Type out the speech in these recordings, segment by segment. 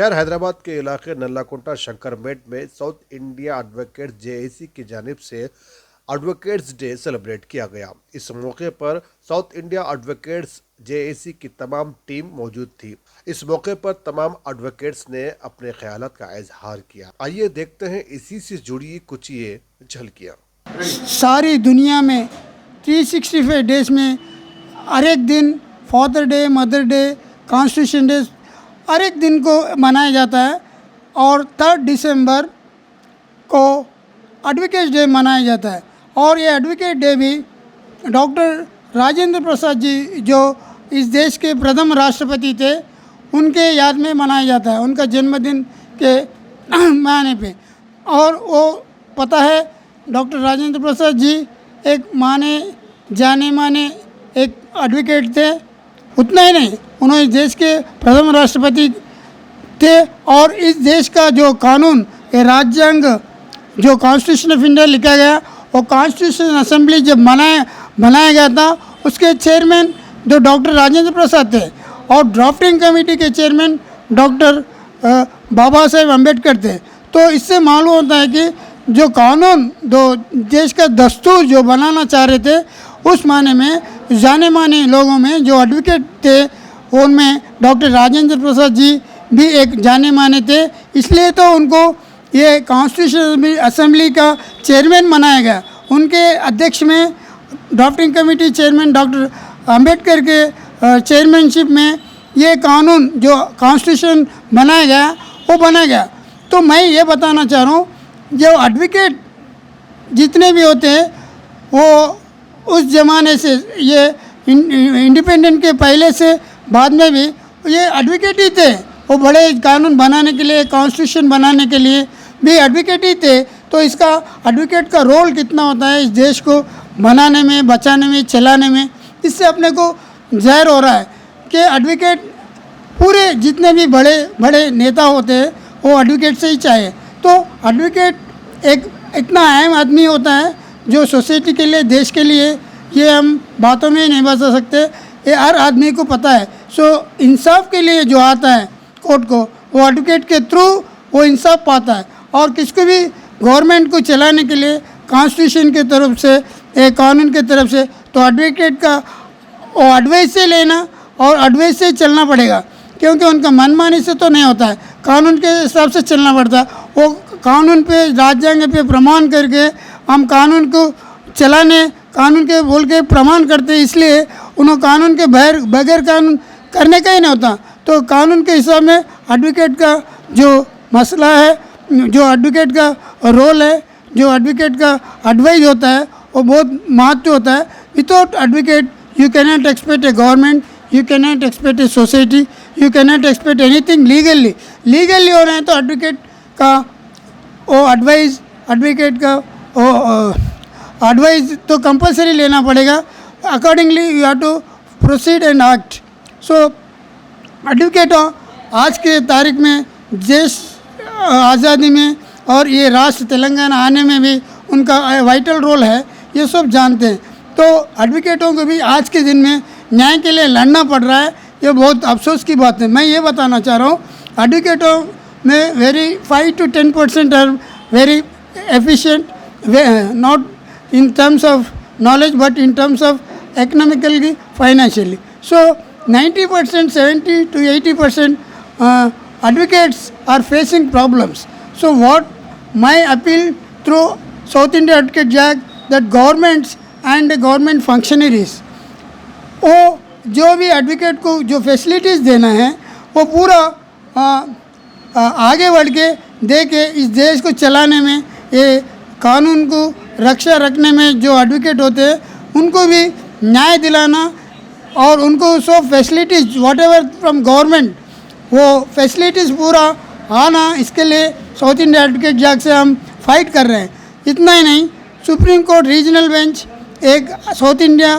शहर हैदराबाद के इलाके नल्लाकुंटा शंकरमेट में साउथ इंडिया एडवोकेट्स जेएसी की जानिब से एडवोकेट्स डे सेलिब्रेट किया गया। इस मौके पर साउथ इंडिया एडवोकेट्स जेएसी की तमाम टीम मौजूद थी। इस मौके पर तमाम एडवोकेट्स ने अपने ख्यालात का इजहार किया। आइए देखते हैं इसी से जुड़ी कुछ ये झलकियाँ। सारी दुनिया में 365 डेज में हर एक दिन father day, mother day, constitution day हर एक दिन को मनाया जाता है और 3 दिसंबर को एडवोकेट्स डे मनाया जाता है। और ये एडवोकेट डे भी डॉक्टर राजेंद्र प्रसाद जी जो इस देश के प्रथम राष्ट्रपति थे उनके याद में मनाया जाता है, उनका जन्मदिन के मनाने पे। और वो पता है डॉक्टर राजेंद्र प्रसाद जी एक जाने माने एक एडवोकेट थे। उतना ही नहीं, उन्होंने देश के प्रथम राष्ट्रपति थे और इस देश का जो कानून, ये राज्यांग जो कॉन्स्टिट्यूशन ऑफ इंडिया लिखा गया, वो कॉन्स्टिट्यूशन असेंबली जब बनाया गया था उसके चेयरमैन जो डॉक्टर राजेंद्र प्रसाद थे और ड्राफ्टिंग कमेटी के चेयरमैन डॉक्टर बाबा साहेब अम्बेडकर थे। तो इससे मालूम होता है कि जो कानून जो देश का दस्तूर जो बनाना चाह रहे थे उस माने में जाने माने लोगों में जो एडवोकेट थे उनमें डॉक्टर राजेंद्र प्रसाद जी भी एक जाने माने थे। इसलिए तो उनको ये कॉन्स्टिट्यूशन असेंबली का चेयरमैन बनाया गया। उनके अध्यक्ष में drafting committee chairman doctor Ambedkar के चेयरमैनशिप में ये कानून जो कॉन्स्टिट्यूशन बनाया गया वो बनाया गया। तो मैं ये बताना चाह रहा हूँ जो एडवोकेट जितने भी होते हैं वो उस ज़माने से ये इंडिपेंडेंट के पहले से बाद में भी ये एडवोकेट ही थे। वो बड़े कानून बनाने के लिए, कॉन्स्टिट्यूशन बनाने के लिए भी एडवोकेट ही थे। तो इसका एडवोकेट का रोल कितना होता है इस देश को बनाने में, बचाने में, चलाने में, इससे अपने को ज़ाहिर हो रहा है कि एडवोकेट पूरे जितने भी बड़े बड़े नेता होते हैं वो एडवोकेट से ही चाहिए। तो एडवोकेट एक इतना अहम आदमी होता है जो सोसाइटी के लिए, देश के लिए, ये हम बातों में नहीं बता सकते, ये हर आदमी को पता है। सो इंसाफ के लिए जो आता है कोर्ट को, वो एडवोकेट के थ्रू वो इंसाफ पाता है। और किसको भी गवर्नमेंट को चलाने के लिए कॉन्स्टिट्यूशन की तरफ से, एक कानून की तरफ से, तो एडवोकेट का वो एडवाइस से लेना और एडवाइस से चलना पड़ेगा, क्योंकि उनका मनमानी से तो नहीं होता है, कानून के हिसाब से चलना पड़ता है। वो कानून पे, राज्यांग पे प्रमाण करके हम कानून को चलाने, कानून के बोल के प्रमाण करते हैं। इसलिए उन्होंने कानून के बगैर कानून करने का ही नहीं होता। तो कानून के हिसाब में एडवोकेट का जो मसला है, जो एडवोकेट का रोल है, जो एडवोकेट का एडवाइस होता है वो बहुत महत्व होता है। Without advocate you can not expect A government, you can not expect a society, you can not expect anything legally हो रहे हैं। तो एडवोकेट का वो एडवाइस, एडवोकेट का वो एडवाइस तो कंपलसरी लेना पड़ेगा। Accordingly you have to proceed and act. So advocate आज के तारीख में देश आज़ादी में और ये राष्ट्र तेलंगाना आने में भी उनका वाइटल रोल है, ये सब जानते हैं। तो एडवोकेटों को भी आज के दिन में न्याय के लिए लड़ना पड़ रहा है, ये बहुत अफसोस की बात है। मैं ये बताना चाह रहा हूँ एडवोकेटों में very 5 to 10% are very efficient, not in terms of knowledge but in terms of economically, financially. So 90%, 70 to 80% advocates are facing problems. So what my appeal through South India Advocate Act that governments and government functionaries वो जो भी advocate को जो facilities देना है वो पूरा आगे बढ़ के दे के इस देश को चलाने में, ये कानून को रक्षा रखने में जो एडवोकेट होते हैं उनको भी न्याय दिलाना और उनको सब facilities what ever from government वो फैसिलिटीज़ पूरा आना, इसके लिए साउथ इंडिया एडवोकेट एक्ट से हम फाइट कर रहे हैं। इतना ही नहीं, सुप्रीम कोर्ट रीजनल बेंच एक साउथ इंडिया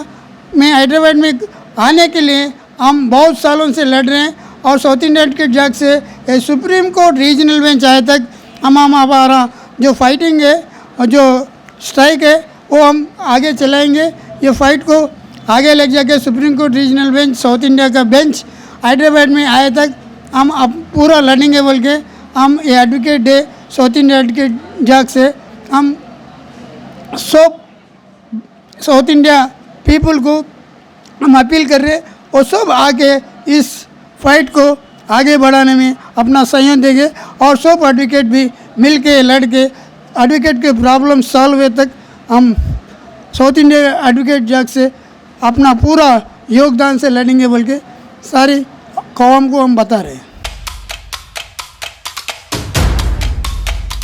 में हैदराबाद में आने के लिए हम बहुत सालों से लड़ रहे हैं और साउथ इंडिया एडवोकेट एक्ट से सुप्रीम कोर्ट रीजनल बेंच आए तक हम हमारा जो फाइटिंग है और जो स्ट्राइक है वो हम आगे चलाएंगे। ये फाइट को आगे ले जाके supreme court regional bench, south India का बेंच हैदराबाद में आए तक हम अब पूरा लड़ेंगे बोल के हम ये advocate day south India advocate जाग से हम सब साउथ इंडिया पीपल को हम अपील कर रहे और सब आके इस फाइट को आगे बढ़ाने में अपना सहयोग देंगे और सब एडवोकेट भी मिल के लड़ के एडवोकेट के प्रॉब्लम सॉल्व हुए तक हम साउथ इंडिया एडवोकेट जाग से अपना पूरा योगदान से लड़ेंगे बोल के सारी कौम को हम बता रहे हैं।